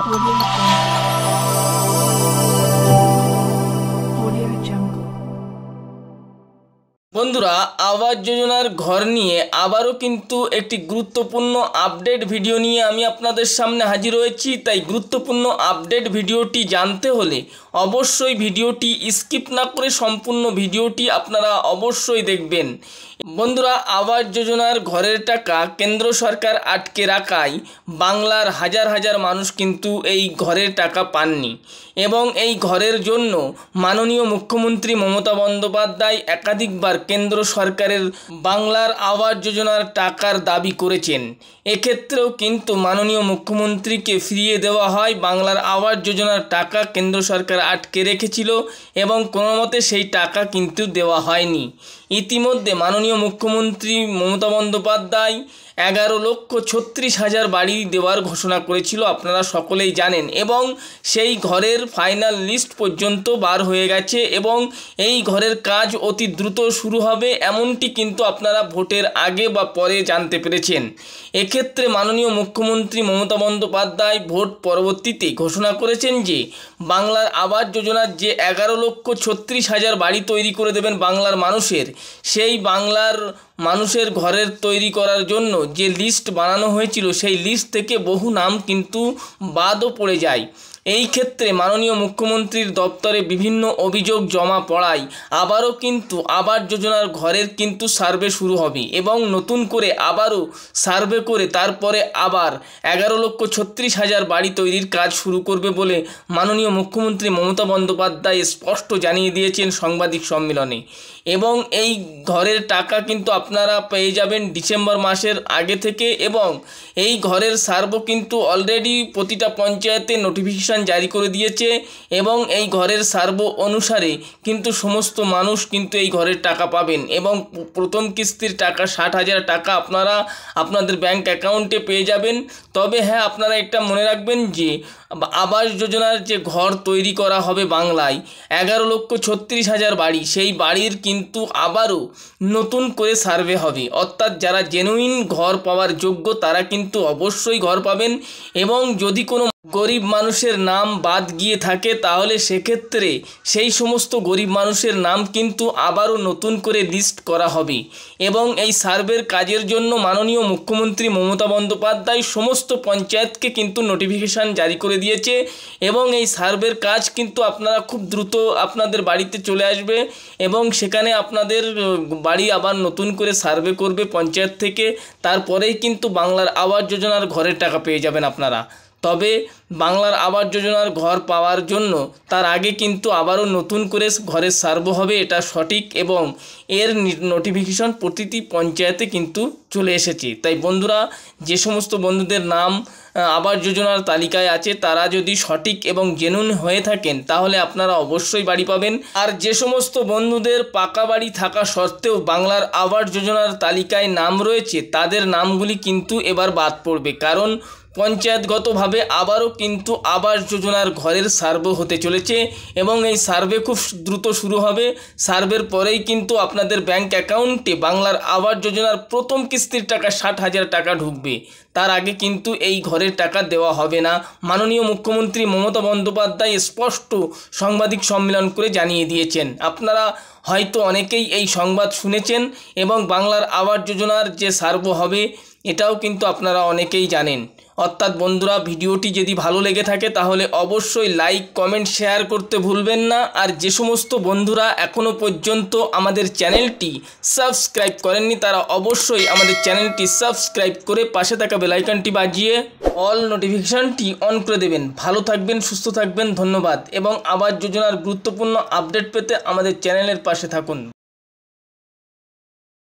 Audio Jungle. বন্ধুরা, আবাস যোজনার ঘর নিয়ে আবারও কিন্তু একটি গুরুত্বপূর্ণ আপডেট ভিডিও নিয়ে আমি আপনাদের সামনে হাজির হয়েছি। তাই গুরুত্বপূর্ণ আপডেট ভিডিওটি জানতে হলে অবশ্যই ভিডিওটি স্কিপ না করে সম্পূর্ণ ভিডিওটি আপনারা অবশ্যই দেখবেন। বন্ধুরা, আবাস যোজনার ঘরের টাকা কেন্দ্র সরকার আটকে রাখায় বাংলার হাজার হাজার মানুষ কিন্তু এই ঘরের টাকা পাননি এবং এই ঘরের জন্য মাননীয় মুখ্যমন্ত্রী মমতা বন্দ্যোপাধ্যায় একাধিকবার কেন্দ্র সরকারের বাংলার আবাস যোজনার টাকার দাবি করেছেন। এক্ষেত্রেও কিন্তু মাননীয় মুখ্যমন্ত্রীকে ফিরিয়ে দেওয়া হয় বাংলার আবাস যোজনার টাকা। কেন্দ্র সরকার আটকে রেখেছিল এবং কোনো মতে সেই টাকা কিন্তু দেওয়া হয়নি। ইতিমধ্যে মাননীয় মুখ্যমন্ত্রী মমতা বন্দ্যোপাধ্যায় 11,36,000 বাড়ি দেওয়ার ঘোষণা করেছিল, আপনারা সকলেই জানেন, এবং সেই ঘরের ফাইনাল লিস্ট পর্যন্ত বার হয়ে গেছে এবং এই ঘরের কাজ অতি দ্রুত শুরু হবে, এমনটি কিন্তু আপনারা ভোটের আগে বা পরে জানতে পেরেছেন। এক্ষেত্রে মাননীয় মুখ্যমন্ত্রী মমতা বন্দ্যোপাধ্যায় ভোট পরবর্তীতে ঘোষণা করেছেন যে বাংলার আবাস যোজনার যে 11,36,000 বাড়ি তৈরি করে দেবেন বাংলার মানুষের, সেই বাংলার মানুষের ঘরের তৈরি করার জন্য যে লিস্ট বানানো হয়েছিল সেই লিস্ট থেকে বহু নাম কিন্তু বাদও পড়ে যায়। এই ক্ষেত্রে মাননীয় মুখ্যমন্ত্রীর দপ্তরে বিভিন্ন অভিযোগ জমা পড়ায় আবারও কিন্তু আবাস যোজনার ঘরের কিন্তু সার্ভে শুরু হবে এবং নতুন করে আবারও সার্ভে করে তারপরে আবার 11,36,000 বাড়ি তৈরির কাজ শুরু করবে বলে মাননীয় মুখ্যমন্ত্রী মমতা বন্দ্যোপাধ্যায় স্পষ্ট জানিয়ে দিয়েছেন সাংবাদিক সম্মেলনে। এবং এই ঘরের টাকা কিন্তু আপনারা পেয়ে যাবেন ডিসেম্বর মাসের আগে থেকে এবং এই ঘরের সার্ভে কিন্তু অলরেডি প্রতিটা পঞ্চায়েতে নোটিফিকেশান জারি করে দিয়েছে এবং এই ঘরের সার্ভে অনুসারে কিন্তু সমস্ত মানুষ কিন্তু এই ঘরের টাকা পাবেন এবং প্রথম কিস্তির টাকা 60,000 টাকা আপনারা আপনাদের ব্যাংক অ্যাকাউন্টে পেয়ে যাবেন। তবে হ্যাঁ, আপনারা একটা মনে রাখবেন যে আবাস যোজনার যে ঘর তৈরি করা হবে বাংলায় 11,36,000 বাড়ি, সেই বাড়ির কিন্তু আবারও নতুন করে সার্ভে হবে, অর্থাৎ যারা জেনুইন ঘর পাওয়ার যোগ্য তারা কিন্তু অবশ্যই ঘর পাবেন এবং যদি কোনো গরিব মানুষের নাম বাদ গিয়ে থাকে তাহলে সেক্ষেত্রে সেই সমস্ত গরিব মানুষের নাম কিন্তু আবারও নতুন করে লিস্ট করা হবে এবং এই সার্ভের কাজের জন্য মাননীয় মুখ্যমন্ত্রী মমতা বন্দ্যোপাধ্যায় সমস্ত পঞ্চায়েতকে কিন্তু নোটিফিকেশান জারি করে দিয়েছে এবং এই সার্ভের কাজ কিন্তু আপনারা খুব দ্রুত আপনাদের বাড়িতে চলে আসবে এবং সেখানে আপনাদের বাড়ি আবার নতুন করে সার্ভে করবে পঞ্চায়েত থেকে, তারপরেই কিন্তু বাংলার আবাস যোজনার ঘরের টাকা পেয়ে যাবেন আপনারা। তবে বাংলার আবাস যোজনার ঘর পাওয়ার জন্য তার আগে কিন্তু আবারও নতুন করে ঘরের সার্ভে হবে, এটা সঠিক এবং এর নোটিফিকেশন প্রতিটি পঞ্চায়েতে কিন্তু চলে এসেছে। তাই বন্ধুরা, যে সমস্ত বন্ধুদের নাম আবাস যোজনার তালিকায় আছে তারা যদি সঠিক এবং জেনুইন হয়ে থাকেন তাহলে আপনারা অবশ্যই বাড়ি পাবেন। আর যে সমস্ত বন্ধুদের পাকা বাড়ি থাকা সত্ত্বেও বাংলার আবাস যোজনার তালিকায় নাম রয়েছে তাদের নামগুলি কিন্তু এবার বাদ পড়বে, কারণ পঞ্চায়েতগতভাবে আবারও কিন্তু আবাস যোজনার ঘরের সার্ভে হতে চলেছে এবং এই সার্ভে খুব দ্রুত শুরু হবে। সার্ভের পরেই কিন্তু আপনাদের ব্যাংক অ্যাকাউন্টে বাংলার আবাস যোজনার প্রথম কিস্তির টাকা 60,000 টাকা ঢুকবে, তার আগে কিন্তু এই ঘরের টাকা দেওয়া হবে না। মাননীয় মুখ্যমন্ত্রী মমতা বন্দ্যোপাধ্যায় স্পষ্ট সাংবাদিক সম্মেলন করে জানিয়ে দিয়েছেন। আপনারা হয়তো অনেকেই এই সংবাদ শুনেছেন এবং বাংলার আবাস যোজনার যে সার্ভে হবে এটাও কিন্তু আপনারা অনেকেই জানেন। অর্থাৎ বন্ধুরা, ভিডিওটি যদি ভালো লেগে থাকে তাহলে অবশ্যই লাইক, কমেন্ট, শেয়ার করতে ভুলবেন না। আর যে সমস্ত বন্ধুরা এখনও পর্যন্ত আমাদের চ্যানেলটি সাবস্ক্রাইব করেননি তারা অবশ্যই আমাদের চ্যানেলটি সাবস্ক্রাইব করে পাশে থাকা বেল আইকনটি বাজিয়ে অল নোটিফিকেশানটি অন করে দেবেন। ভালো থাকবেন, সুস্থ থাকবেন, ধন্যবাদ এবং আবাস যোজনার গুরুত্বপূর্ণ আপডেট পেতে আমাদের চ্যানেলের পাশে থাকুন।